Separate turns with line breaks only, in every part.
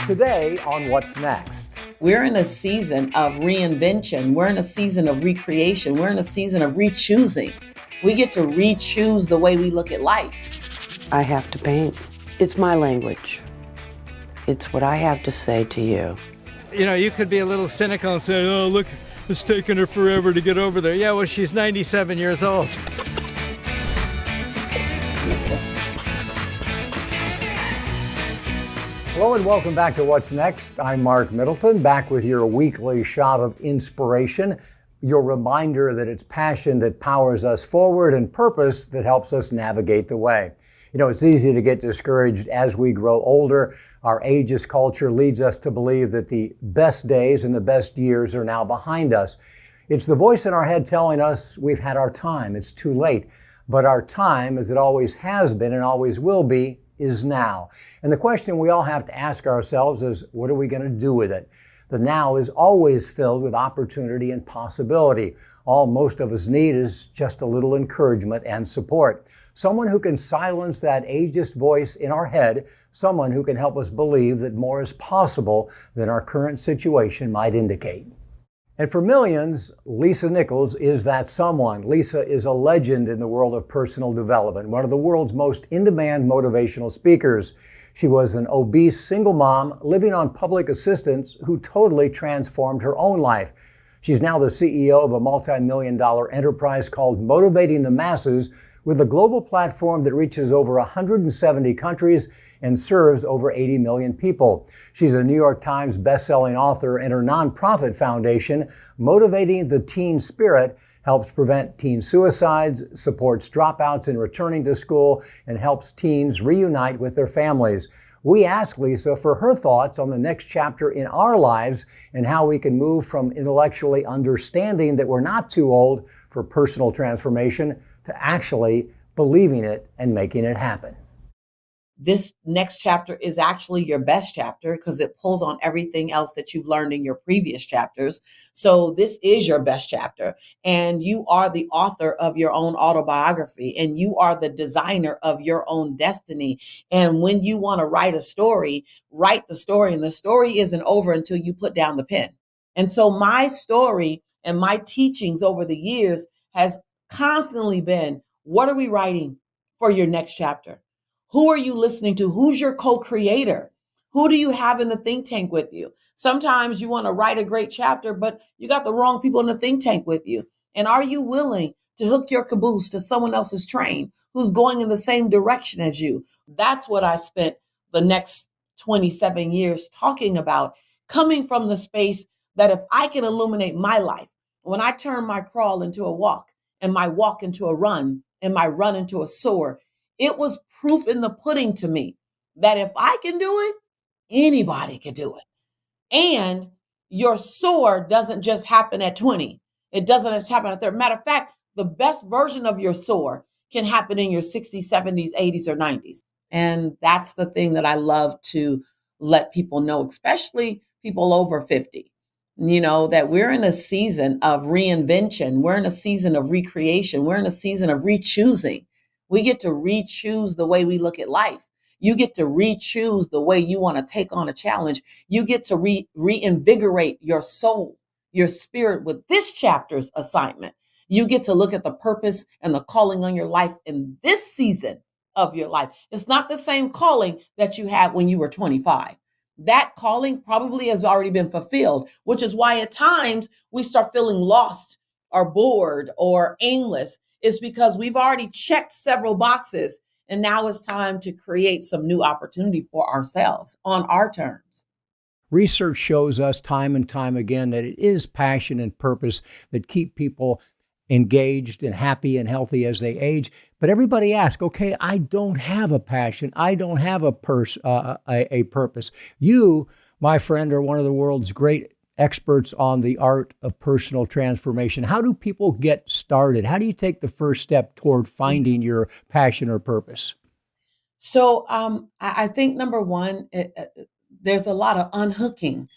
Today on What's Next.
We're in a season of reinvention. We're in a season of recreation. We're in a season of re-choosing. We get to re-choose the way we look at life.
I have to paint. It's my language. It's what I have to say to you.
You know, you could be a little cynical and say, oh, look, it's taken her forever to get over there. Yeah, well, she's 97 years old.
Hello and welcome back to What's Next. I'm Mark Middleton, back with your weekly shot of inspiration, your reminder that it's passion that powers us forward and purpose that helps us navigate the way. You know, it's easy to get discouraged as we grow older. Our ageist culture leads us to believe that the best days and the best years are now behind us. It's the voice in our head telling us we've had our time, it's too late. But our time, as it always has been and always will be, is now. And the question we all have to ask ourselves is, what are we going to do with it? The now is always filled with opportunity and possibility. All most of us need is just a little encouragement and support. Someone who can silence that ageist voice in our head, someone who can help us believe that more is possible than our current situation might indicate. And for millions, Lisa Nichols is that someone. Lisa is a legend in the world of personal development, one of the world's most in-demand motivational speakers. She was an obese single mom living on public assistance who totally transformed her own life. She's now the CEO of a multi-million-dollar enterprise called Motivating the Masses, with a global platform that reaches over 170 countries and serves over 80 million people. She's a New York Times best-selling author, and her nonprofit foundation, Motivating the Teen Spirit, helps prevent teen suicides, supports dropouts in returning to school, and helps teens reunite with their families. We asked Lisa for her thoughts on the next chapter in our lives and how we can move from intellectually understanding that we're not too old for personal transformation to actually believing it and making it happen.
This next chapter is actually your best chapter because it pulls on everything else that you've learned in your previous chapters. So this is your best chapter, and you are the author of your own autobiography, and you are the designer of your own destiny. And when you want to write a story, write the story, and the story isn't over until you put down the pen. And so my story and my teachings over the years has constantly been, what are we writing for your next chapter? Who are you listening to? Who's your co-creator? Who do you have in the think tank with you? Sometimes you want to write a great chapter, but you got the wrong people in the think tank with you. And are you willing to hook your caboose to someone else's train who's going in the same direction as you? That's what I spent the next 27 years talking about, coming from the space that if I can illuminate my life, when I turn my crawl into a walk, and my walk into a run, and my run into a soar, it was proof in the pudding to me that if I can do it, anybody can do it. And your soar doesn't just happen at 20. It doesn't just happen at 30. Matter of fact, the best version of your soar can happen in your 60s, 70s, 80s, or 90s. And that's the thing that I love to let people know, especially people over 50. You know, that we're in a season of reinvention. We're in a season of recreation. We're in a season of re-choosing. We get to re-choose the way we look at life. You get to re-choose the way you want to take on a challenge. You get to reinvigorate your soul, your spirit with this chapter's assignment. You get to look at the purpose and the calling on your life in this season of your life. It's not the same calling that you had when you were 25. That calling probably has already been fulfilled, which is why at times we start feeling lost or bored or aimless. It's because we've already checked several boxes, and now it's time to create some new opportunity for ourselves on our terms.
Research shows us time and time again that it is passion and purpose that keep people engaged and happy and healthy as they age. But everybody asks, okay, I don't have a passion. I don't have a purpose. You, my friend, are one of the world's great experts on the art of personal transformation. How do people get started? How do you take the first step toward finding your passion or purpose?
So I think number one, there's a lot of unhooking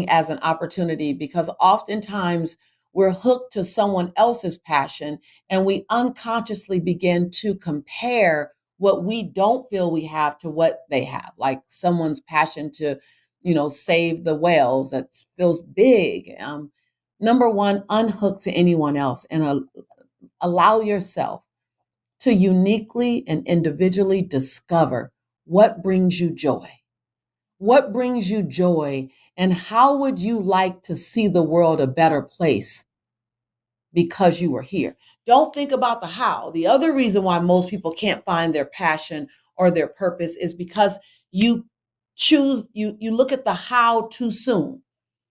as an opportunity, because oftentimes we're hooked to someone else's passion and we unconsciously begin to compare what we don't feel we have to what they have, like someone's passion to, save the whales. That feels big. Number one, unhook to anyone else and allow yourself to uniquely and individually discover what brings you joy. What brings you joy, and how would you like to see the world a better place because you were here? Don't think about the how. The other reason why most people can't find their passion or their purpose is because you look at the how too soon.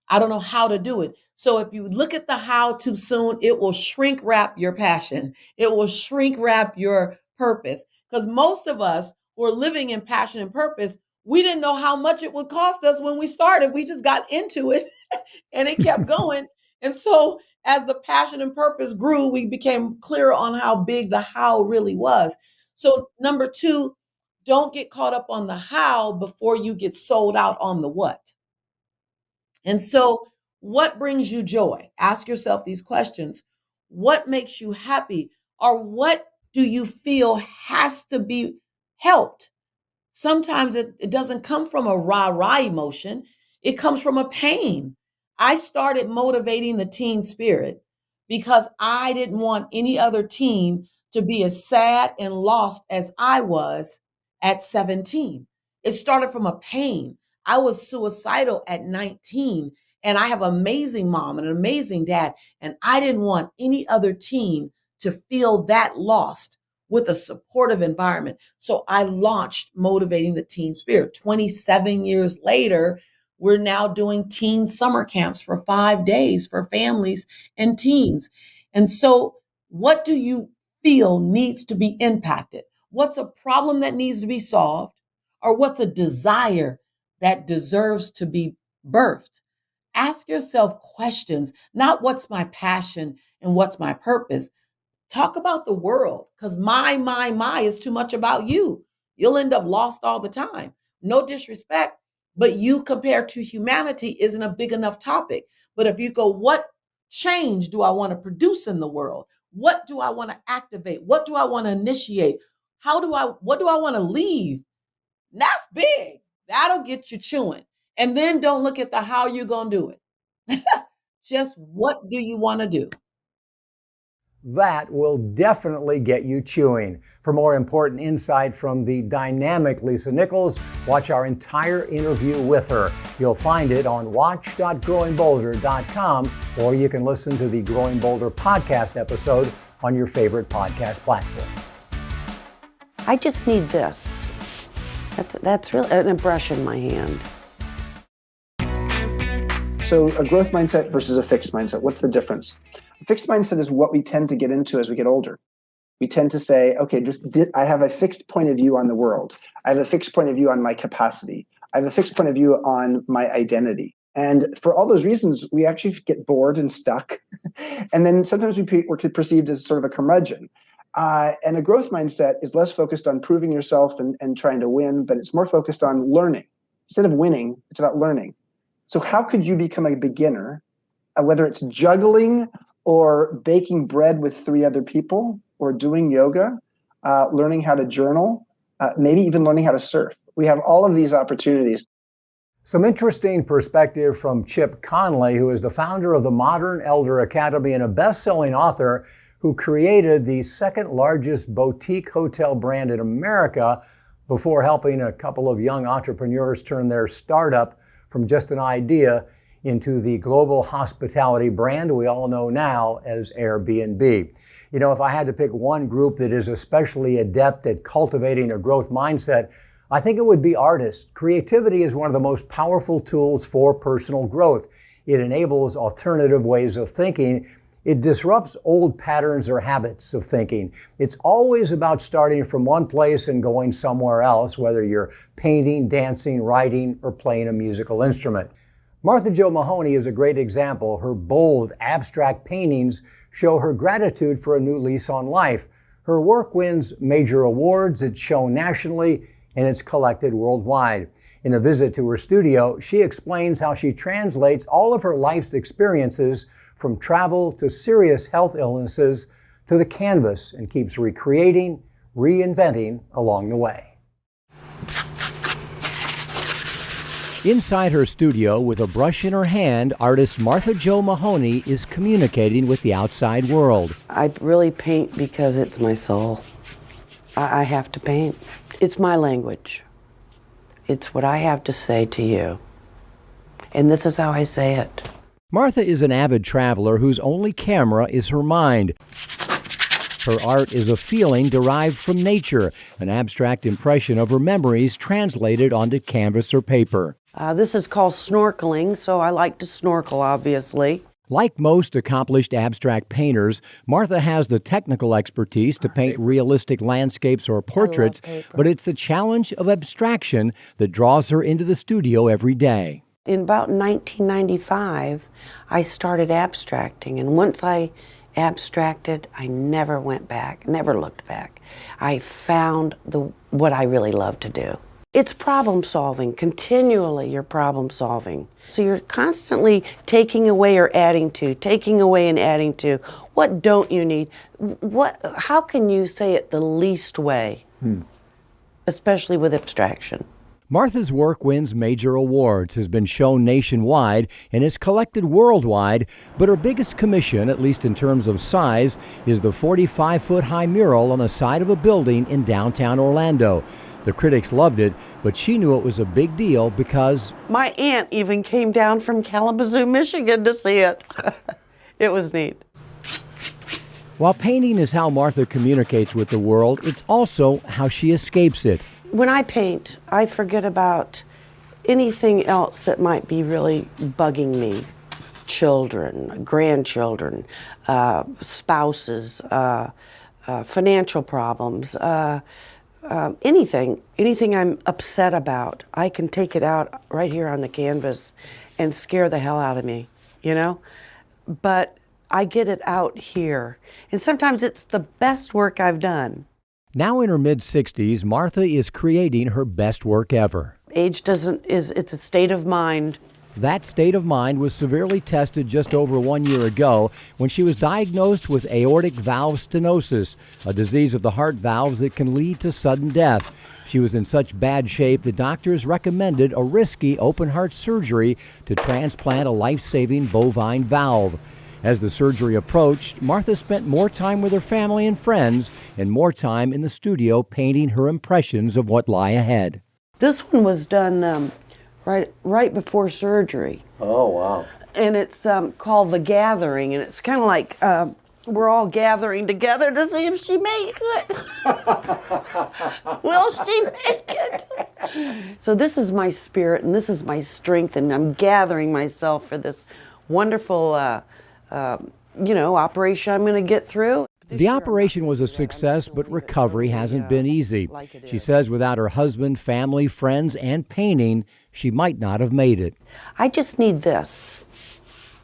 I don't know how to do it. So if you look at the how too soon, it will shrink wrap your passion. It will shrink wrap your purpose. Because most of us who are living in passion and purpose, we didn't know how much it would cost us when we started. We just got into it and it kept going. And so as the passion and purpose grew, we became clearer on how big the how really was. So number two, don't get caught up on the how before you get sold out on the what. And so what brings you joy? Ask yourself these questions. What makes you happy? Or what do you feel has to be helped? Sometimes it doesn't come from a rah-rah emotion. It comes from a pain. I started motivating the teen spirit because I didn't want any other teen to be as sad and lost as I was at 17. It started from a pain. I was suicidal at 19, and I have an amazing mom and an amazing dad, and I didn't want any other teen to feel that lost with a supportive environment. So I launched Motivating the Teen Spirit. 27 years later, we're now doing teen summer camps for 5 days for families and teens. And so what do you feel needs to be impacted? What's a problem that needs to be solved? Or what's a desire that deserves to be birthed? Ask yourself questions, not what's my passion and what's my purpose. Talk about the world, because my is too much about you. You'll end up lost all the time. No disrespect, but you compared to humanity isn't a big enough topic. But if you go, what change do I want to produce in the world? What do I want to activate? What do I want to initiate? What do I want to leave? That's big. That'll get you chewing. And then don't look at the how you're going to do it. Just what do you want to do?
That will definitely get you chewing. For more important insight from the dynamic Lisa Nichols, watch our entire interview with her. You'll find it on watch.growingbolder.com, or you can listen to the Growing Bolder podcast episode on your favorite podcast platform.
I just need this. That's really a brush in my hand.
So a growth mindset versus a fixed mindset, what's the difference? A fixed mindset is what we tend to get into as we get older. We tend to say, okay, I have a fixed point of view on the world. I have a fixed point of view on my capacity. I have a fixed point of view on my identity. And for all those reasons, we actually get bored and stuck. And then sometimes we're perceived as sort of a curmudgeon. And a growth mindset is less focused on proving yourself and trying to win, but it's more focused on learning. Instead of winning, it's about learning. So how could you become a beginner, whether it's juggling or baking bread with 3 other people, or doing yoga, learning how to journal, maybe even learning how to surf? We have all of these opportunities.
Some interesting perspective from Chip Conley, who is the founder of the Modern Elder Academy and a best-selling author who created the second largest boutique hotel brand in America before helping a couple of young entrepreneurs turn their startup from just an idea into the global hospitality brand we all know now as Airbnb. You know, if I had to pick one group that is especially adept at cultivating a growth mindset, I think it would be artists. Creativity is one of the most powerful tools for personal growth. It enables alternative ways of thinking. It disrupts old patterns or habits of thinking. It's always about starting from one place and going somewhere else, whether you're painting, dancing, writing, or playing a musical instrument. Martha Jo Mohoney is a great example. Her bold, abstract paintings show her gratitude for a new lease on life. Her work wins major awards, it's shown nationally, and it's collected worldwide. In a visit to her studio, she explains how she translates all of her life's experiences from travel to serious health illnesses to the canvas and keeps recreating, reinventing along the way. Inside her studio, with a brush in her hand, artist Martha Jo Mohoney is communicating with the outside world.
I really paint because it's my soul. I have to paint. It's my language. It's what I have to say to you. And this is how I say it.
Martha is an avid traveler whose only camera is her mind. Her art is a feeling derived from nature, an abstract impression of her memories translated onto canvas or paper.
This is called snorkeling, so I like to snorkel, obviously.
Like most accomplished abstract painters, Martha has the technical expertise to paint realistic landscapes or portraits, but it's the challenge of abstraction that draws her into the studio every day.
In about 1995, I started abstracting, and once I abstracted, I never went back, never looked back. I found what I really love to do. It's problem solving. Continually you're problem solving. So you're constantly taking away or adding to, taking away and adding to. What don't you need? How can you say it the least way? Especially with abstraction.
Martha's work wins major awards, has been shown nationwide, and is collected worldwide, but her biggest commission, at least in terms of size, is the 45-foot-high mural on the side of a building in downtown Orlando. The critics loved it, but she knew it was a big deal because
my aunt even came down from Kalamazoo, Michigan to see it. It was neat.
While painting is how Martha communicates with the world, it's also how she escapes it.
When I paint, I forget about anything else that might be really bugging me. Children, grandchildren, spouses, financial problems, anything I'm upset about, I can take it out right here on the canvas and scare the hell out of me, you know? But I get it out here. And sometimes it's the best work I've done.
Now in her mid-60s, Martha is creating her best work ever.
Age it's a state of mind.
That state of mind was severely tested just over 1 year ago when she was diagnosed with aortic valve stenosis, a disease of the heart valves that can lead to sudden death. She was in such bad shape that doctors recommended a risky open-heart surgery to transplant a life-saving bovine valve. As the surgery approached, Martha spent more time with her family and friends and more time in the studio painting her impressions of what lie ahead.
This one was done right before surgery.
Oh, wow.
And it's called The Gathering, and it's kind of like we're all gathering together to see if she makes it. Will she make it? So this is my spirit, and this is my strength, and I'm gathering myself for this wonderful operation I'm going to get through.
The operation was a success, but recovery hasn't been easy. She says without her husband, family, friends, and painting, she might not have made it.
I just need this.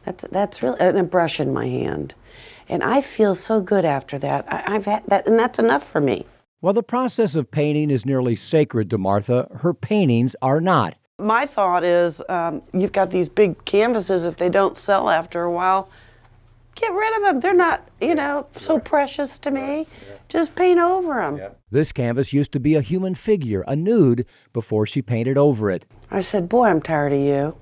That's really a brush in my hand. And I feel so good after that. I've had that, and that's enough for me.
While the process of painting is nearly sacred to Martha, her paintings are not.
My thought is, you've got these big canvases, if they don't sell after a while, get rid of them. They're not, so precious to me. Just paint over them.
This canvas used to be a human figure, a nude, before she painted over it.
I said, boy, I'm tired of you.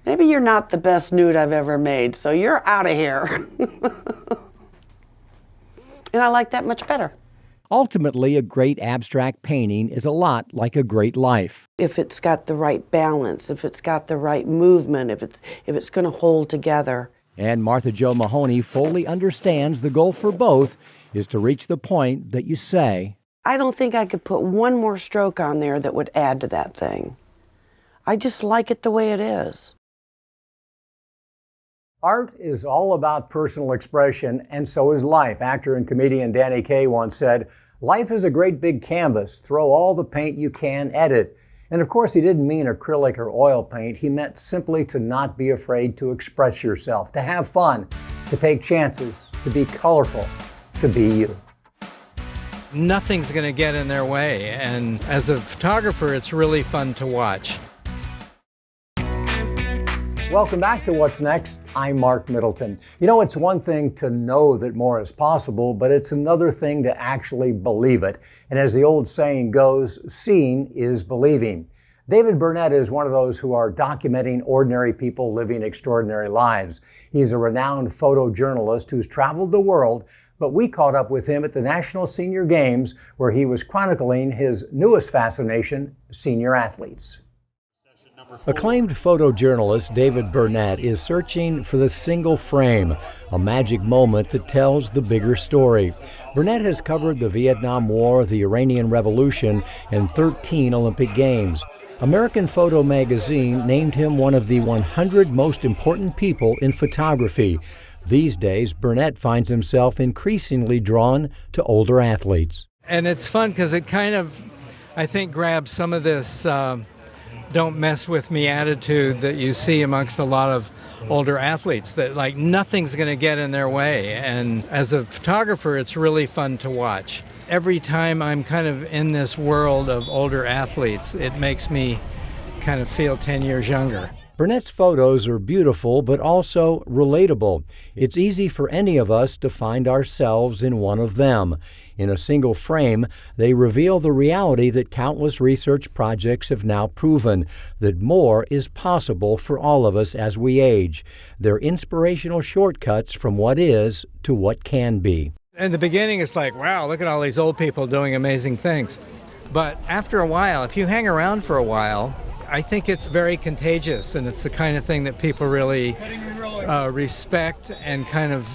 Maybe you're not the best nude I've ever made, so you're out of here. And I like that much better.
Ultimately, a great abstract painting is a lot like a great life.
If it's got the right balance, if it's got the right movement, if it's going to hold together.
And Martha Jo Mohoney fully understands the goal for both is to reach the point that you say,
I don't think I could put one more stroke on there that would add to that thing. I just like it the way it is.
Art is all about personal expression, and so is life. Actor and comedian Danny Kaye once said, life is a great big canvas. Throw all the paint you can at it. And of course, he didn't mean acrylic or oil paint. He meant simply to not be afraid to express yourself, to have fun, to take chances, to be colorful, to be you.
Nothing's going to get in their way. And as a photographer, it's really fun to watch.
Welcome back to What's Next. I'm Mark Middleton. You know, it's one thing to know that more is possible, but it's another thing to actually believe it. And as the old saying goes, seeing is believing. David Burnett is one of those who are documenting ordinary people living extraordinary lives. He's a renowned photojournalist who's traveled the world, but we caught up with him at the National Senior Games, where he was chronicling his newest fascination, senior athletes. Acclaimed photojournalist David Burnett is searching for the single frame, a magic moment that tells the bigger story. Burnett has covered the Vietnam War, the Iranian Revolution, and 13 Olympic Games. American Photo magazine named him one of the 100 most important people in photography. These days, Burnett finds himself increasingly drawn to older athletes.
And it's fun because it kind of, I think, grabs some of this don't mess with me attitude that you see amongst a lot of older athletes, that like nothing's going to get in their way. And as a photographer, it's really fun to watch. Every time I'm kind of in this world of older athletes, it makes me kind of feel 10 years younger.
Burnett's photos are beautiful, but also relatable. It's easy for any of us to find ourselves in one of them. In a single frame, they reveal the reality that countless research projects have now proven, that more is possible for all of us as we age. They're inspirational shortcuts from what is to what can be.
In the beginning, it's like, wow, look at all these old people doing amazing things. But after a while, if you hang around for a while, I think it's very contagious, and it's the kind of thing that people really respect and kind of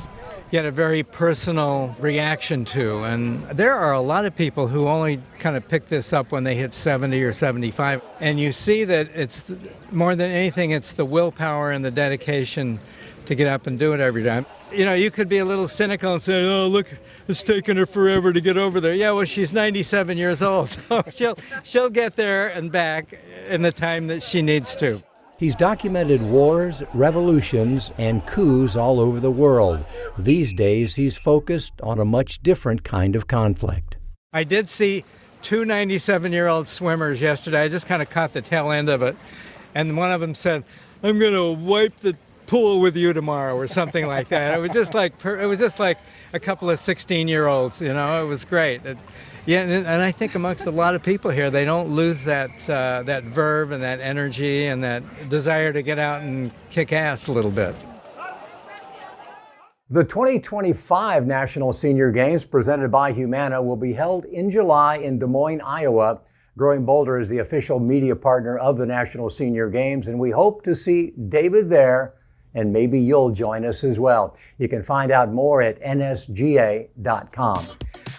get a very personal reaction to. And there are a lot of people who only kind of pick this up when they hit 70 or 75. And you see that it's more than anything, it's the willpower and the dedication to get up and do it every time. You know, you could be a little cynical and say, oh, look, it's taken her forever to get over there. Yeah, well, she's 97 years old, so she'll get there and back in the time that she needs to.
He's documented wars, revolutions, and coups all over the world. These days, he's focused on a much different kind of conflict.
I did see two 97-year-old swimmers yesterday. I just kind of caught the tail end of it. And one of them said, I'm going to wipe the pool with you tomorrow, or something like that. It was just like a couple of 16-year-olds, you know. It was great. And I think amongst a lot of people here, they don't lose that verve and that energy and that desire to get out and kick ass a little bit.
The 2025 National Senior Games presented by Humana will be held in July in Des Moines, Iowa. Growing Boulder is the official media partner of the National Senior Games, and we hope to see David there, and maybe you'll join us as well. You can find out more at nsga.com.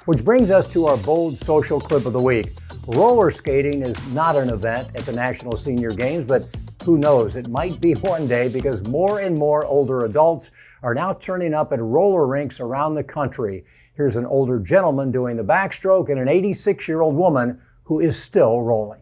Which brings us to our bold social clip of the week. Roller skating is not an event at the National Senior Games, but who knows, it might be one day, because more and more older adults are now turning up at roller rinks around the country. Here's an older gentleman doing the backstroke and an 86-year-old woman who is still rolling.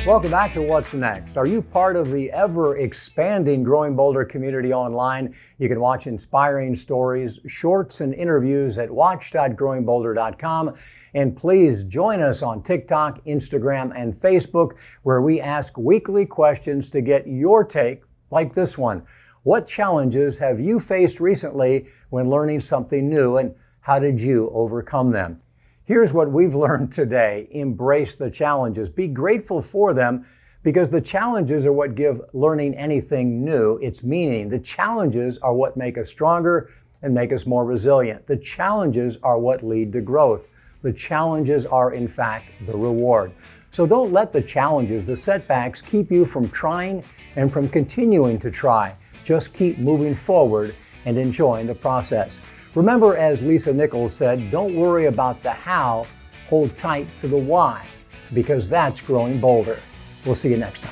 Welcome back to What's Next. Are you part of the ever-expanding Growing Boulder community online? You can watch inspiring stories, shorts, and interviews at watch.growingboulder.com. And please join us on TikTok, Instagram, and Facebook, where we ask weekly questions to get your take, like this one. What challenges have you faced recently when learning something new, and how did you overcome them? Here's what we've learned today. Embrace the challenges. Be grateful for them, Because the challenges are what give learning anything new its meaning. The challenges are what make us stronger and make us more resilient. The challenges are what lead to growth. The challenges are, in fact, the reward. So don't let the challenges, the setbacks, keep you from trying and from continuing to try. Just keep moving forward and enjoying the process. Remember, as Lisa Nichols said, don't worry about the how, hold tight to the why, because that's growing bolder. We'll see you next time.